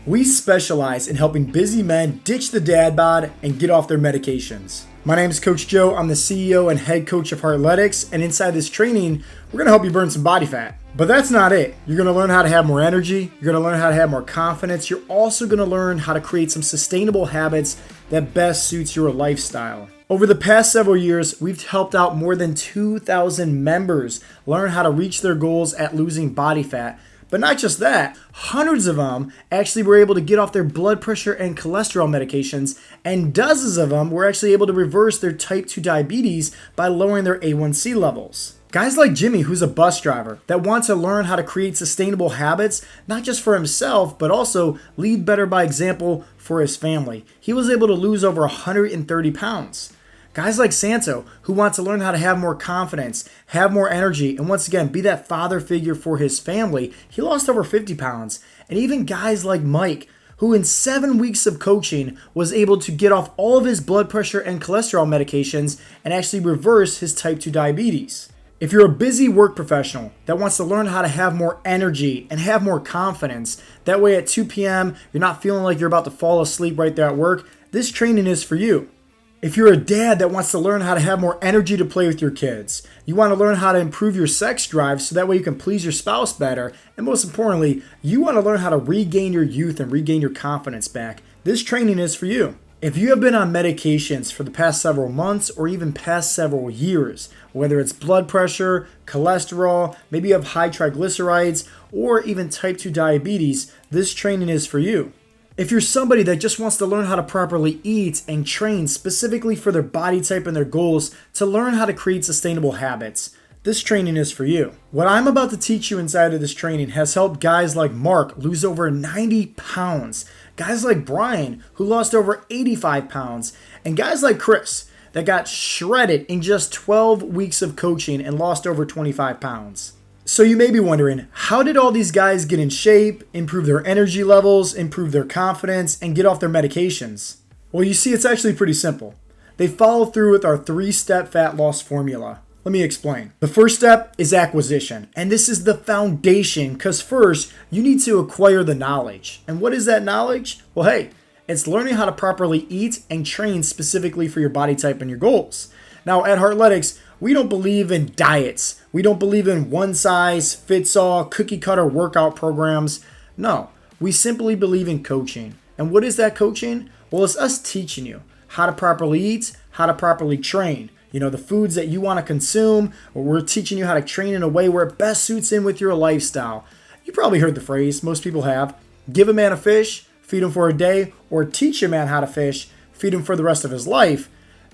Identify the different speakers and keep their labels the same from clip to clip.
Speaker 1: We specialize in helping busy men ditch the dad bod and get off their medications. My name is Coach Joe. I'm the CEO and head coach of Heartletics, and inside this training, we're going to help you burn some body fat. But that's not it. You're going to learn how to have more energy. You're going to learn how to have more confidence. You're also going to learn how to create some sustainable habits that best suits your lifestyle. Over the past several years, we've helped out more than 2,000 members learn how to reach their goals at losing body fat. But not just that, hundreds of them actually were able to get off their blood pressure and cholesterol medications, and dozens of them were actually able to reverse their type 2 diabetes by lowering their A1C levels. Guys like Jimmy, who's a bus driver, that wants to learn how to create sustainable habits, not just for himself, but also lead better by example for his family. He was able to lose over 130 pounds. Guys like Santo, who wants to learn how to have more confidence, have more energy, and once again, be that father figure for his family, he lost over 50 pounds. And even guys like Mike, who in 7 weeks of coaching was able to get off all of his blood pressure and cholesterol medications and actually reverse his type 2 diabetes. If you're a busy work professional that wants to learn how to have more energy and have more confidence, that way at 2 p.m. you're not feeling like you're about to fall asleep right there at work, this training is for you. If you're a dad that wants to learn how to have more energy to play with your kids, you want to learn how to improve your sex drive so that way you can please your spouse better, and most importantly, you want to learn how to regain your youth and regain your confidence back, this training is for you. If you have been on medications for the past several months or even past several years, whether it's blood pressure, cholesterol, maybe you have high triglycerides, or even type 2 diabetes, this training is for you. If you're somebody that just wants to learn how to properly eat and train specifically for their body type and their goals to learn how to create sustainable habits, this training is for you. What I'm about to teach you inside of this training has helped guys like Mark lose over 90 pounds, guys like Brian who lost over 85 pounds, and guys like Chris that got shredded in just 12 weeks of coaching and lost over 25 pounds. So you may be wondering, how did all these guys get in shape, improve their energy levels, improve their confidence, and get off their medications? Well, you see, it's actually pretty simple. They follow through with our 3-step fat loss formula. Let me explain. The first step is acquisition, and this is the foundation because first, you need to acquire the knowledge. And what is that knowledge? Well, hey, it's learning how to properly eat and train specifically for your body type and your goals. Now, at Heartletics, we don't believe in diets. We don't believe in one-size-fits-all cookie-cutter workout programs. No, we simply believe in coaching. And what is that coaching? Well, it's us teaching you how to properly eat, how to properly train. You know, the foods that you want to consume, or we're teaching you how to train in a way where it best suits in with your lifestyle. You probably heard the phrase, most people have, give a man a fish, feed him for a day, or teach a man how to fish, feed him for the rest of his life.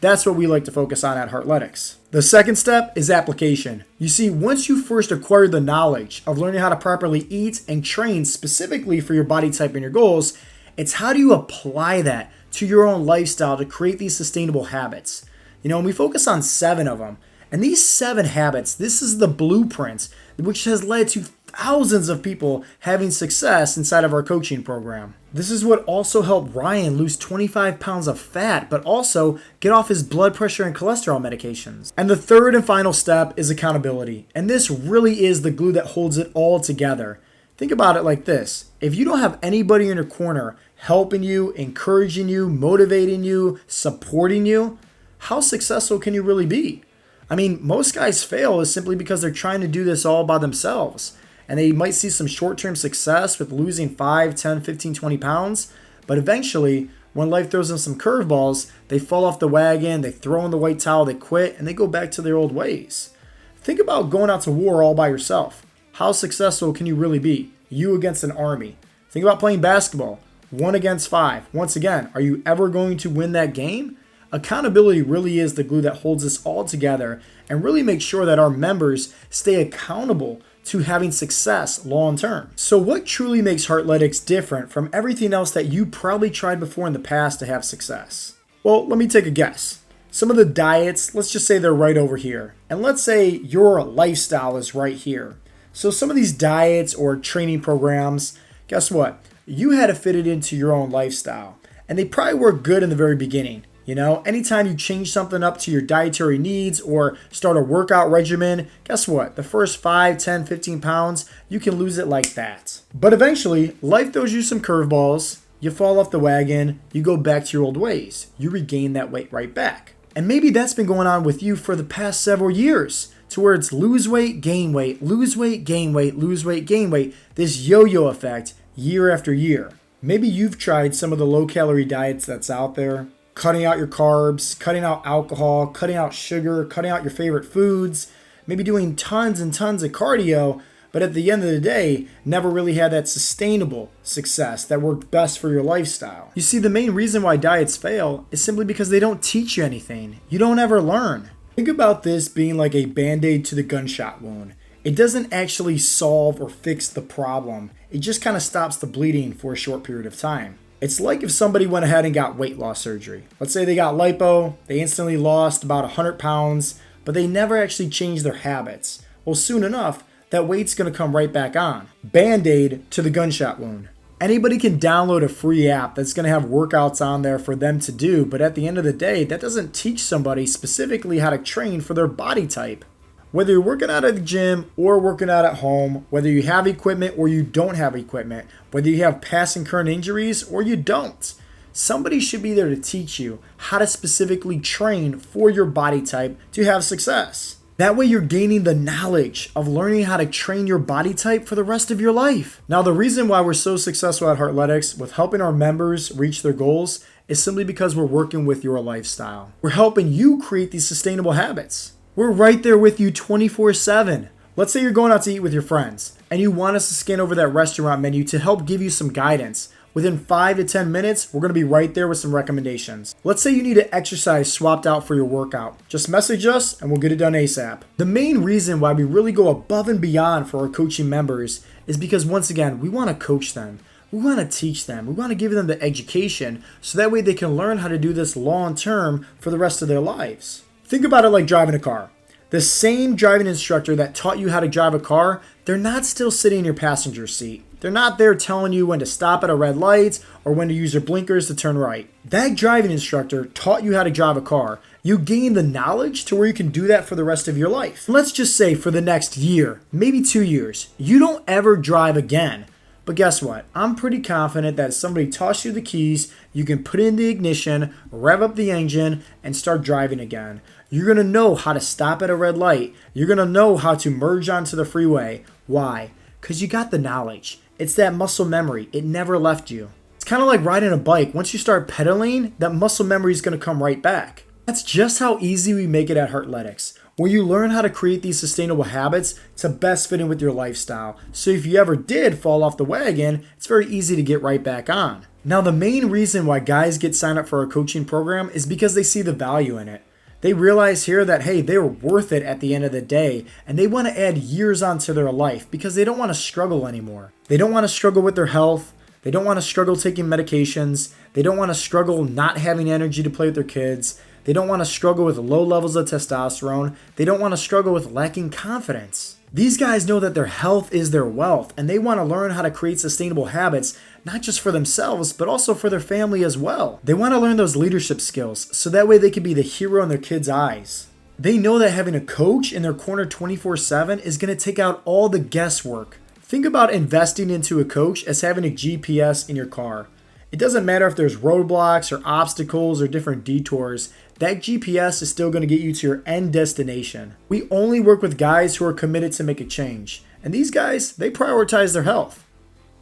Speaker 1: That's what we like to focus on at Heartletics. The second step is application. You see, once you first acquire the knowledge of learning how to properly eat and train specifically for your body type and your goals, it's how do you apply that to your own lifestyle to create these sustainable habits. You know, and we focus on 7 of them. And these 7 habits, this is the blueprint which has led to thousands of people having success inside of our coaching program. This is what also helped Ryan lose 25 pounds of fat, but also get off his blood pressure and cholesterol medications. And the third and final step is accountability. And this really is the glue that holds it all together. Think about it like this. If you don't have anybody in your corner helping you, encouraging you, motivating you, supporting you, how successful can you really be? I mean, most guys fail is simply because they're trying to do this all by themselves. And they might see some short-term success with losing 5, 10, 15, 20 pounds. But eventually, when life throws them some curveballs, they fall off the wagon, they throw in the white towel, they quit, and they go back to their old ways. Think about going out to war all by yourself. How successful can you really be? You against an army. Think about playing basketball. 1 against 5. Once again, are you ever going to win that game? Accountability really is the glue that holds us all together and really makes sure that our members stay accountable to having success long term. So what truly makes Heartletics different from everything else that you probably tried before in the past to have success? Well, let me take a guess. Some of the diets, let's just say they're right over here. And let's say your lifestyle is right here. So some of these diets or training programs, guess what? You had to fit it into your own lifestyle. And they probably work good in the very beginning. Anytime you change something up to your dietary needs or start a workout regimen, guess what? The first 5, 10, 15 pounds, you can lose it like that. But eventually, life throws you some curveballs. You fall off the wagon, you go back to your old ways. You regain that weight right back. And maybe that's been going on with you for the past several years, to where it's lose weight, gain weight, lose weight, gain weight, lose weight, gain weight, this yo-yo effect year after year. Maybe you've tried some of the low-calorie diets that's out there, cutting out your carbs, cutting out alcohol, cutting out sugar, cutting out your favorite foods, maybe doing tons and tons of cardio, but at the end of the day, never really had that sustainable success that worked best for your lifestyle. You see, the main reason why diets fail is simply because they don't teach you anything. You don't ever learn. Think about this being like a band-aid to the gunshot wound. It doesn't actually solve or fix the problem. It just kind of stops the bleeding for a short period of time. It's like if somebody went ahead and got weight loss surgery. Let's say they got lipo, they instantly lost about 100 pounds, but they never actually changed their habits. Well, soon enough, that weight's going to come right back on. Band-aid to the gunshot wound. Anybody can download a free app that's going to have workouts on there for them to do, but at the end of the day, that doesn't teach somebody specifically how to train for their body type. Whether you're working out at the gym or working out at home, whether you have equipment or you don't have equipment, whether you have past and current injuries or you don't, somebody should be there to teach you how to specifically train for your body type to have success. That way you're gaining the knowledge of learning how to train your body type for the rest of your life. Now, the reason why we're so successful at Heartletics with helping our members reach their goals is simply because we're working with your lifestyle. We're helping you create these sustainable habits. We're right there with you 24/7. Let's say you're going out to eat with your friends and you want us to scan over that restaurant menu to help give you some guidance. Within 5 to 10 minutes, we're going to be right there with some recommendations. Let's say you need an exercise swapped out for your workout. Just message us and we'll get it done ASAP. The main reason why we really go above and beyond for our coaching members is because, once again, we want to coach them. We want to teach them. We want to give them the education so that way they can learn how to do this long term for the rest of their lives. Think about it like driving a car. The same driving instructor that taught you how to drive a car, they're not still sitting in your passenger seat. They're not there telling you when to stop at a red light or when to use your blinkers to turn right. That driving instructor taught you how to drive a car. You gain the knowledge to where you can do that for the rest of your life. Let's just say for the next year, maybe 2 years, you don't ever drive again. But guess what? I'm pretty confident that if somebody tossed you the keys, you can put in the ignition, rev up the engine, and start driving again. You're going to know how to stop at a red light. You're going to know how to merge onto the freeway. Why? Because you got the knowledge. It's that muscle memory. It never left you. It's kind of like riding a bike. Once you start pedaling, that muscle memory is going to come right back. That's just how easy we make it at Heartletics, where you learn how to create these sustainable habits to best fit in with your lifestyle. So if you ever did fall off the wagon, it's very easy to get right back on. Now, the main reason why guys get signed up for our coaching program is because they see the value in it. They realize here that, hey, they're worth it at the end of the day, and they want to add years onto their life because they don't want to struggle anymore. They don't want to struggle with their health. They don't want to struggle taking medications. They don't want to struggle not having energy to play with their kids. They don't want to struggle with low levels of testosterone. They don't want to struggle with lacking confidence. These guys know that their health is their wealth, and they want to learn how to create sustainable habits, not just for themselves, but also for their family as well. They want to learn those leadership skills, so that way they can be the hero in their kids' eyes. They know that having a coach in their corner 24/7 is going to take out all the guesswork. Think about investing into a coach as having a GPS in your car. It doesn't matter if there's roadblocks or obstacles or different detours, that GPS is still going to get you to your end destination. We only work with guys who are committed to make a change. And these guys, they prioritize their health.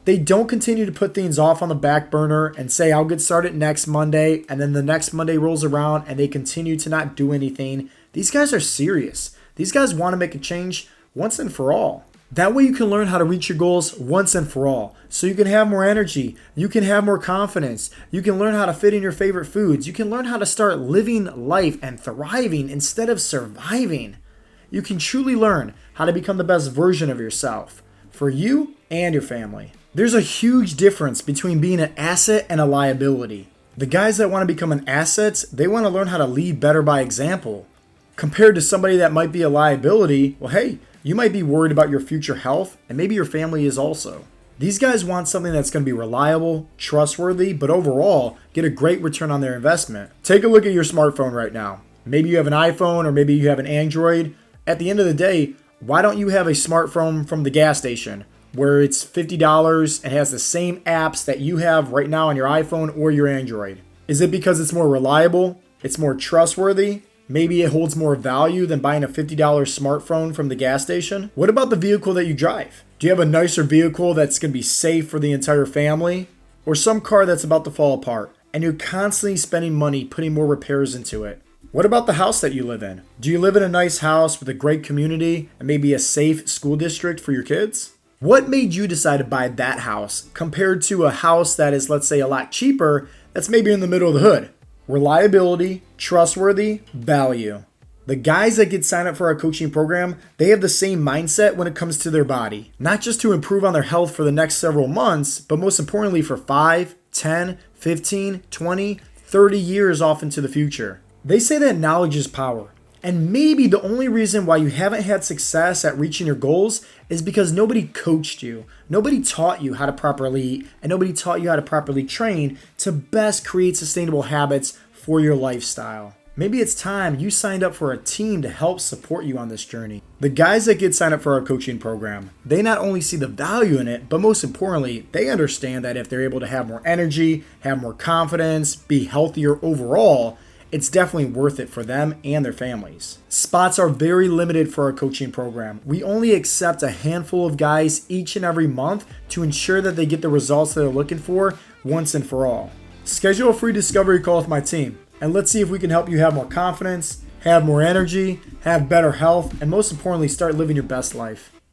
Speaker 1: They don't continue to put things off on the back burner and say, I'll get started next Monday, and then the next Monday rolls around and they continue to not do anything. These guys are serious. These guys want to make a change once and for all. That way you can learn how to reach your goals once and for all. So you can have more energy, you can have more confidence, you can learn how to fit in your favorite foods, you can learn how to start living life and thriving instead of surviving. You can truly learn how to become the best version of yourself for you and your family. There's a huge difference between being an asset and a liability. The guys that want to become an asset, they want to learn how to lead better by example. Compared to somebody that might be a liability, well, hey, you might be worried about your future health, and maybe your family is also. These guys want something that's going to be reliable, trustworthy, but overall get a great return on their investment. Take a look at your smartphone right now. Maybe you have an iPhone or maybe you have an Android. At the end of the day, why don't you have a smartphone from the gas station where it's $50 and has the same apps that you have right now on your iPhone or your Android? Is it because it's more reliable? It's more trustworthy? Maybe it holds more value than buying a $50 smartphone from the gas station? What about the vehicle that you drive? Do you have a nicer vehicle that's going to be safe for the entire family? Or some car that's about to fall apart and you're constantly spending money putting more repairs into it? What about the house that you live in? Do you live in a nice house with a great community and maybe a safe school district for your kids? What made you decide to buy that house compared to a house that is, let's say, a lot cheaper that's maybe in the middle of the hood? Reliability, trustworthy, value. The guys that get signed up for our coaching program, they have the same mindset when it comes to their body. Not just to improve on their health for the next several months, but most importantly for 5, 10, 15, 20, 30 years off into the future. They say that knowledge is power. And maybe the only reason why you haven't had success at reaching your goals is because nobody coached you. Nobody taught you how to properly eat, and nobody taught you how to properly train to best create sustainable habits for your lifestyle. Maybe it's time you signed up for a team to help support you on this journey. The guys that get signed up for our coaching program, they not only see the value in it, but most importantly, they understand that if they're able to have more energy, have more confidence, be healthier overall, it's definitely worth it for them and their families. Spots are very limited for our coaching program. We only accept a handful of guys each and every month to ensure that they get the results that they're looking for once and for all. Schedule a free discovery call with my team, and let's see if we can help you have more confidence, have more energy, have better health, and most importantly, start living your best life.